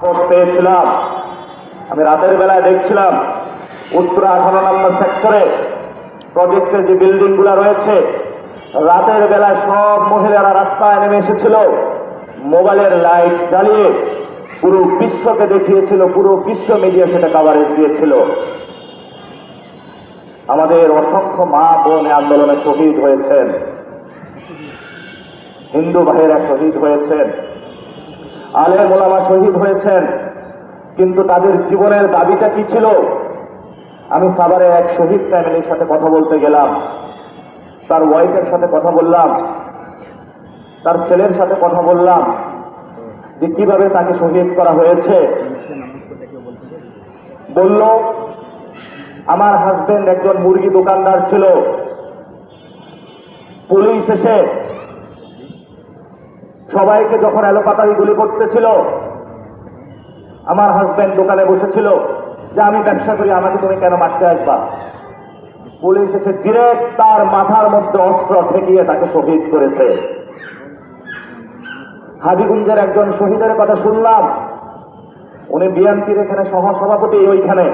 পেয়েছিলাম। আমি রাতের বেলায় দেখছিলাম উত্তরা 18 নম্বর সেক্টরে প্রজেক্টের যে বিল্ডিং গুলা রয়েছে, রাতের বেলায় সব মহিলারা রাস্তায় নেমে এসেছিল, মোবাইলের লাইট জ্বালিয়ে পুরো বিশ্বকে দেখিয়েছিল, পুরো বিশ্ব মিডিয়া সেটা কভারেজ দিয়েছিল। আমাদের অসংখ্য মা বোন আন্দোলনে শহীদ হয়েছেন, হিন্দু ভাইয়েরা শহীদ হয়েছেন, আলেম ওলামা শহীদ হয়েছেন, কিন্তু তাদের জীবনের দাবিটা কি ছিল? আমি সাভারে এক শহীদ ফ্যামিলির সাথে কথা বলতে গেলাম, তার ওয়াইফের সাথে কথা বললাম, তার ছেলের সাথে কথা বললাম যে কিভাবে তাকে শহীদ করা হয়েছে। বলল, আমার হাজবেন্ড একজন মুরগি দোকানদার ছিল, পুলিশ এসে সবাইকে যখন এলোপাতাড়ি গুলি করতেছিল, আমার হাজবেন্ড দোকানে বসেছিল যে আমি ব্যবসা করি, আমাকে তুমি কেন মারতে আসবা? পুলিশ এসে ডিরেক্ট তার মাথার মধ্যে অস্ত্র ঠেকিয়ে তাকে শহীদ করেছে। হাজীগঞ্জের একজন শহীদের কথা শুনলাম, উনি বিএনপির এখানে সহসভাপতি ওইখানে।